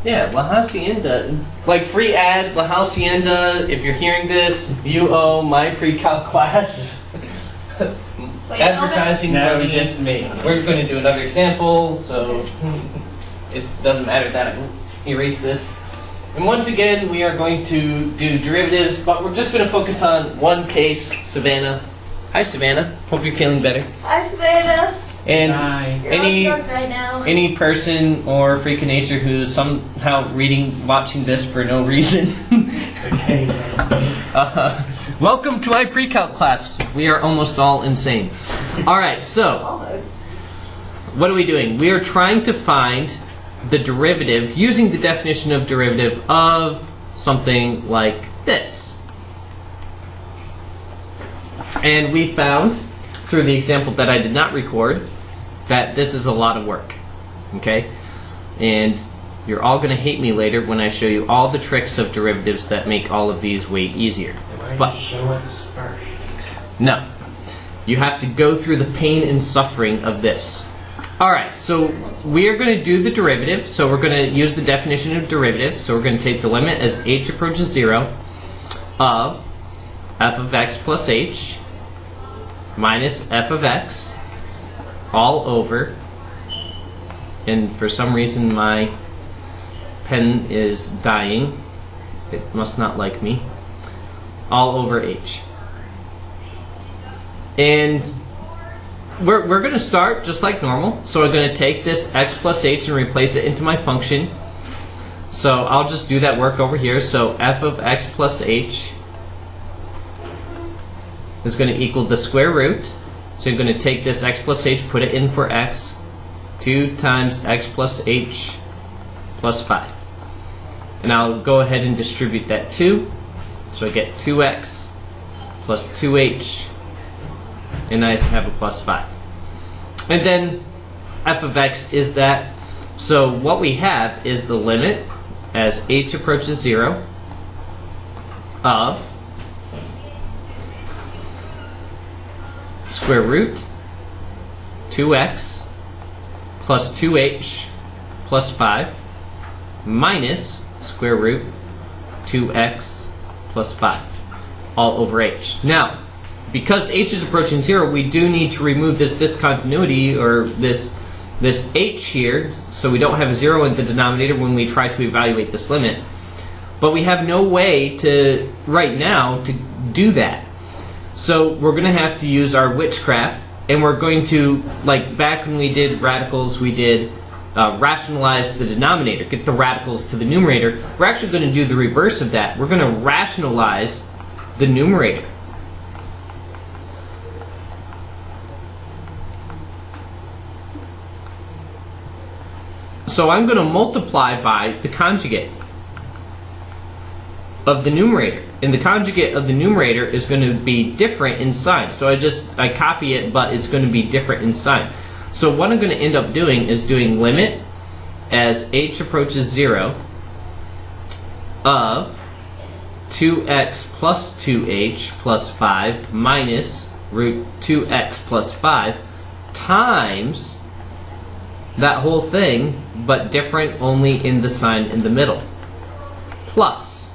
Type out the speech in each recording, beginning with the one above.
Yeah, La Hacienda. Like free ad, La Hacienda. If you're hearing this, you owe my pre-calc class. Wait, Advertising money. Just me. We're going to do another example, so it doesn't matter that I erase this. And once again, we are going to do derivatives, but we're just going to focus on one case, Savannah. Hi, Savannah. Hope you're feeling better. Hi, Savannah. And You're on drugs right now. any person or freak of nature who's somehow watching this for no reason. Okay. Welcome to my pre-calc class. We are almost all insane. All right, so Almost. what are we doing? We are trying to find the derivative using the definition of derivative of something like this. And we found through the example that I did not record that this is a lot of work. Okay? And you're all going to hate me later when I show you all the tricks of derivatives that make all of these way easier. But show us first. No. You have to go through the pain and suffering of this. Alright, so we are going to do the derivative. So we're going to use the definition of derivative. So we're going to take the limit as h approaches 0 of f of x plus h minus f of x all over, and for some reason my pen is dying. It must not like me. All over h. And we're going to start just like normal. So we're going to take this x plus h and replace it into my function. So I'll just do that work over here. So f of x plus h is going to equal the square root. So you're going to take this x plus h, put it in for x, 2 times x plus h plus 5. And I'll go ahead and distribute that 2. So I get 2x plus 2h, and I have a plus 5. And then f of x is that. So what we have is the limit as h approaches 0 of square root 2x plus 2h plus 5 minus square root 2x plus 5 all over h. Now, because h is approaching 0, we do need to remove this discontinuity, or this h here, so we don't have a 0 in the denominator when we try to evaluate this limit. But we have no way to, right now, to do that. So we're going to have to use our witchcraft, and we're going to, like back when we did radicals, we did rationalize the denominator, get the radicals to the numerator. We're actually going to do the reverse of that. We're going to rationalize the numerator. So I'm going to multiply by the conjugate of the numerator, and the conjugate of the numerator is going to be different in sign. So I copy it, but it's going to be different in sign. So what I'm going to end up doing is doing limit as h approaches 0 of 2x plus 2h plus 5 minus root 2x plus 5 times that whole thing, but different only in the sign in the middle, plus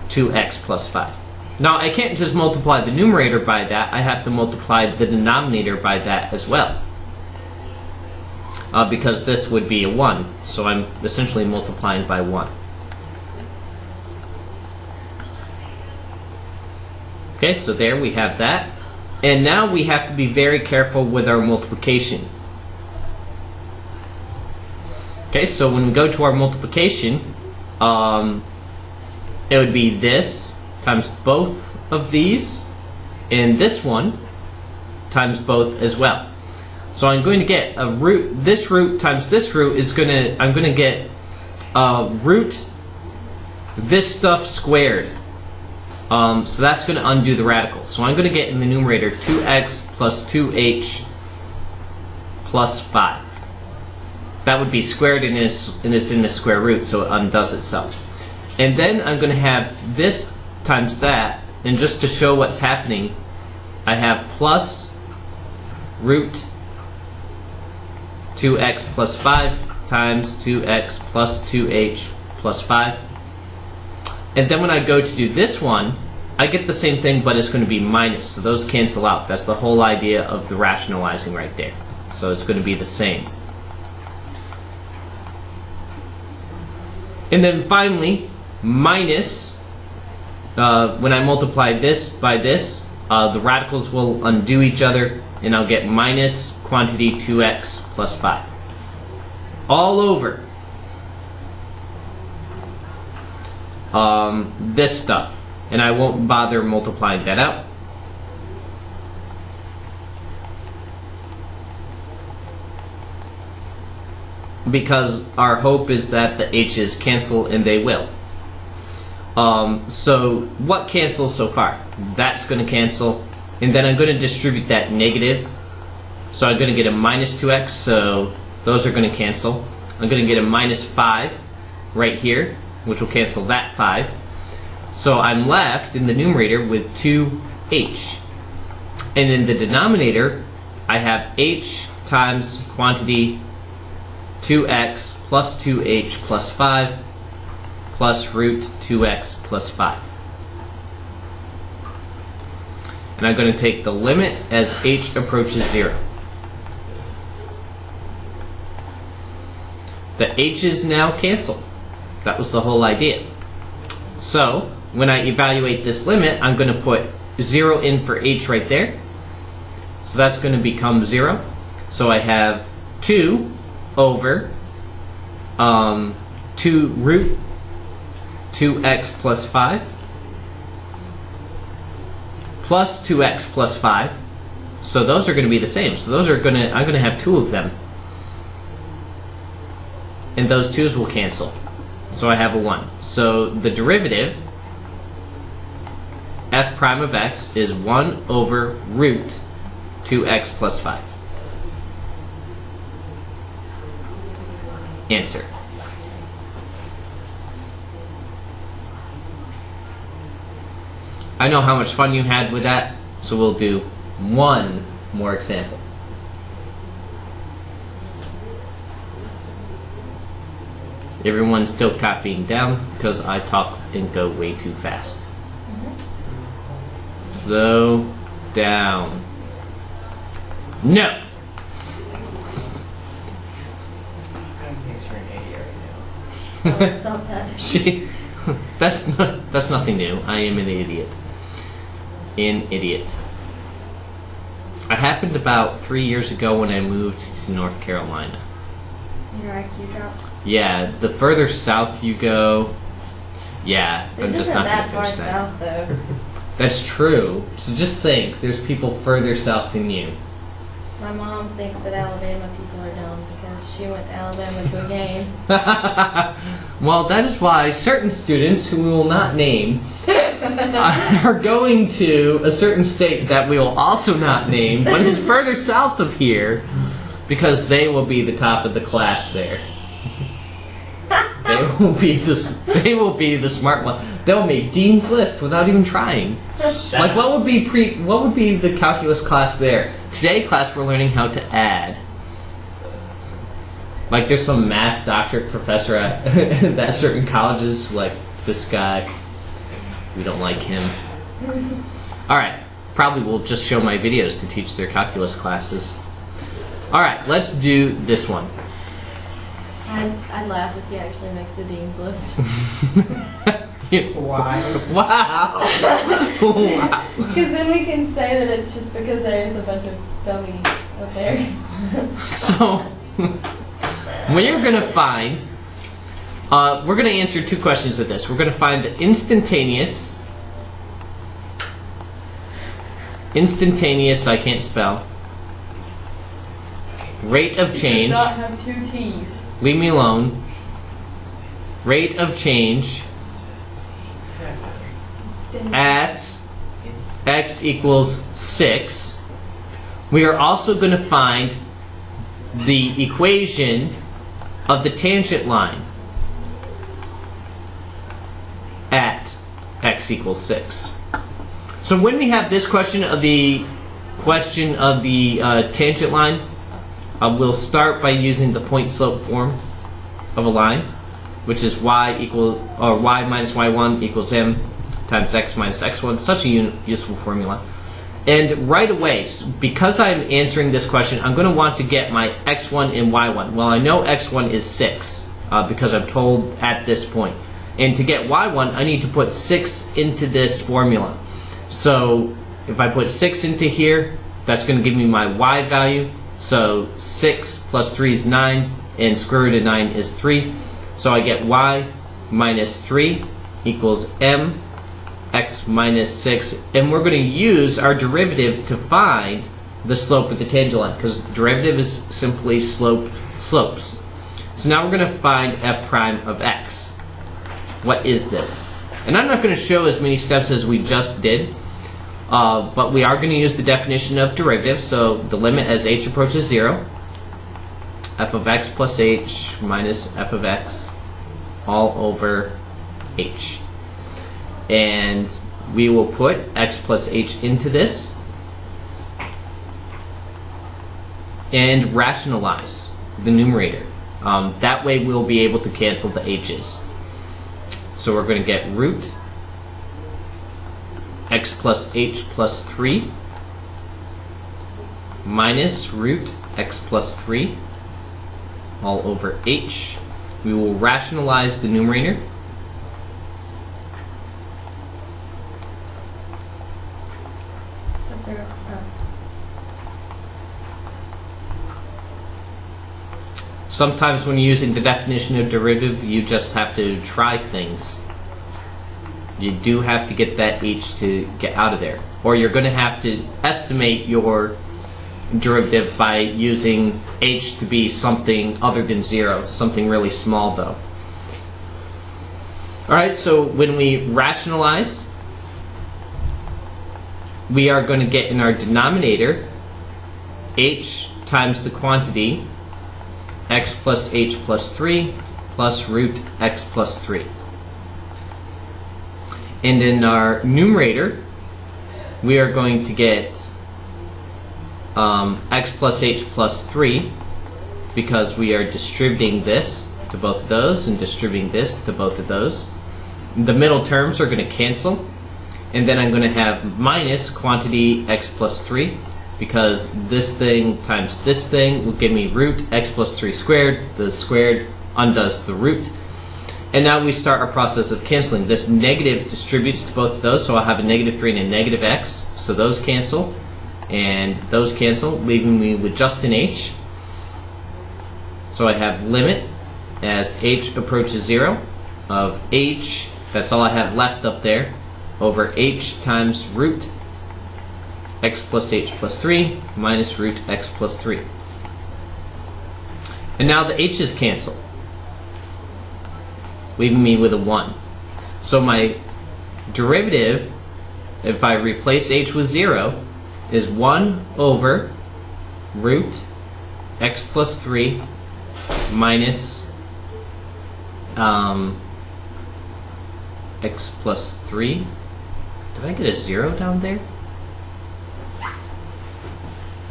2x plus 5. Now I can't just multiply the numerator by that, I have to multiply the denominator by that as well. Because this would be a 1, so I'm essentially multiplying by 1. Okay, so there we have that. And now we have to be very careful with our multiplication. Okay, so when we go to our multiplication, it would be this times both of these, and this one times both as well. So I'm going to get a root, this root times this root is I'm going to get root this stuff squared. So that's going to undo the radical. So I'm going to get in the numerator 2x plus 2h plus 5. That would be squared, and it's in the square root, so it undoes itself. And then I'm going to have this times that, and just to show what's happening, I have plus root 2x plus 5 times 2x plus 2h plus 5. And then when I go to do this one, I get the same thing, but it's going to be minus. So those cancel out. That's the whole idea of the rationalizing right there. So it's going to be the same. And then finally, minus, when I multiply this by this, the radicals will undo each other, and I'll get minus quantity 2x plus 5. All over this stuff. And I won't bother multiplying that out. Because our hope is that the h's cancel, and they will. So what cancels so far? That's going to cancel, and then I'm going to distribute that negative. So I'm going to get a minus 2x, so those are going to cancel. I'm going to get a minus 5 right here, which will cancel that 5. So I'm left in the numerator with 2h. And in the denominator, I have h times quantity 2x plus 2h plus 5 plus root 2x plus 5. And I'm going to take the limit as h approaches 0. The h's now cancel. That was the whole idea. So when I evaluate this limit, I'm going to put 0 in for h right there. So that's going to become 0. So I have 2 over 2 root 2x plus 5 plus 2x plus 5. So those are going to be the same. So those are I'm going to have 2 of them. And those 2's will cancel. So I have a 1. So the derivative, f prime of x, is 1 over root 2x plus 5. Answer. I know how much fun you had with that, so we'll do one more example. Everyone's still copying down because I talk and go way too fast. Slow down. No! Stop that. That's nothing new. I am an idiot. An idiot. I happened about 3 years ago when I moved to North Carolina. Your IQ dropped. Yeah, the further south you go, yeah, This I'm just isn't not that gonna far finish that. south, though. That's true. So just think, there's people further south than you. My mom thinks that Alabama people are dumb because she went to Alabama to a game. Well, that is why certain students, who we will not name, are going to a certain state that we will also not name, but is further south of here, because they will be the top of the class there. They will be the smart one. They'll make Dean's List without even trying. Like what would be the calculus class there? Today class we're learning how to add. Like there's some math doctorate professor at certain colleges, like this guy. We don't like him. Alright, probably will just show my videos to teach their calculus classes. Alright, let's do this one. I'd laugh if he actually makes the Dean's List. Why? Wow. Wow. Because then we can say that it's just because there's a bunch of dummies up there. So, we're going to find, we're going to answer 2 questions of this. We're going to find the instantaneous, I can't spell, rate of change. Does not have 2 T's. Leave me alone. Rate of change at x equals 6. We are also going to find the equation of the tangent line at x equals 6. So when we have this question of the tangent line, we'll start by using the point slope form. of a line, which is y minus y1 equals m times x minus x1. Such a useful formula. And right away, because I'm answering this question, I'm going to want to get my x1 and y1. Well, I know x1 is 6 because I'm told at this point. And to get y1, I need to put 6 into this formula. So if I put 6 into here, that's going to give me my y value. So 6 plus 3 is 9, and square root of 9 is 3. So I get y minus 3 equals m x minus 6. And we're going to use our derivative to find the slope of the tangent line, because derivative is simply slopes. So now we're going to find f prime of x. What is this? And I'm not going to show as many steps as we just did. But we are going to use the definition of derivative, so the limit as h approaches 0, f of x plus h minus f of x all over h. And we will put x plus h into this and rationalize the numerator. That way we'll be able to cancel the h's. So we're going to get root x plus h plus 3 minus root x plus 3 all over h. We will rationalize the numerator. Sometimes when you're using the definition of derivative, you just have to try things. You do have to get that h to get out of there. Or you're going to have to estimate your derivative by using h to be something other than 0, something really small though. Alright, so when we rationalize, we are going to get in our denominator h times the quantity x plus h plus 3 plus root x plus 3. And in our numerator, we are going to get x plus h plus 3 because we are distributing this to both of those and distributing this to both of those. The middle terms are going to cancel, and then I'm going to have minus quantity x plus 3 because this thing times this thing will give me root x plus 3 squared. The squared undoes the root. And now we start our process of canceling. This negative distributes to both of those, so I'll have a negative 3 and a negative x. So those cancel, and those cancel, leaving me with just an h. So I have limit as h approaches 0 of h, that's all I have left up there, over h times root x plus h plus 3 minus root x plus 3. And now the h's cancel, leaving me with a 1. So my derivative, if I replace h with 0, is 1 over root x plus 3 minus x plus 3. Did I get a 0 down there?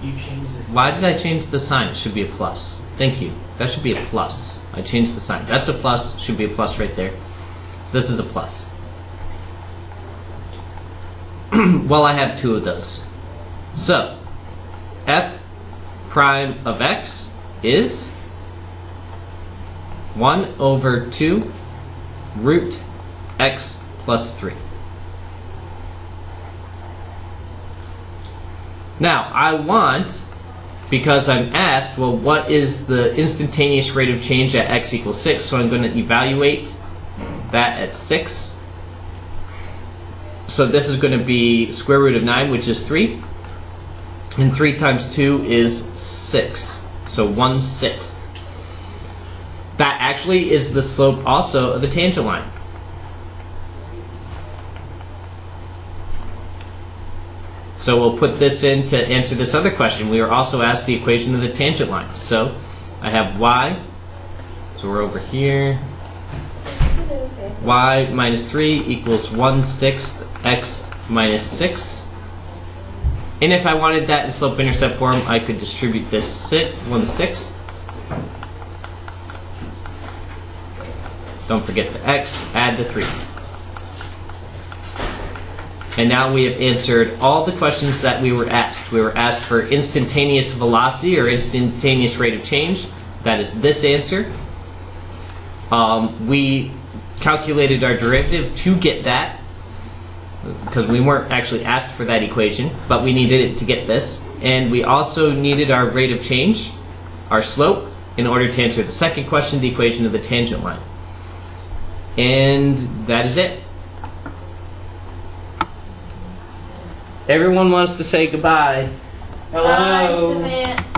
You changed the sign. Why did I change the sign? It should be a plus. Thank you. That should be a plus. I changed the sign. That's a plus. Should be a plus right there. So this is a plus. Well, I have 2 of those. So f prime of x is 1 over 2 root x plus 3. Now, I want, because I'm asked, well, what is the instantaneous rate of change at x equals 6? So I'm going to evaluate that at 6. So this is going to be square root of 9, which is 3. And 3 times 2 is 6. So 1/6. That actually is the slope also of the tangent line. So we'll put this in to answer this other question. We were also asked the equation of the tangent line. So I have y, so we're over here, y minus 3 equals 1/6 x minus 6. And if I wanted that in slope-intercept form, I could distribute this 1/6. Don't forget the x, add the 3. And now we have answered all the questions that we were asked. We were asked for instantaneous velocity or instantaneous rate of change. That is this answer. We calculated our derivative to get that, because we weren't actually asked for that equation, but we needed it to get this. And we also needed our rate of change, our slope, in order to answer the second question, the equation of the tangent line. And that is it. Everyone wants to say goodbye. Hello. Bye, Samantha.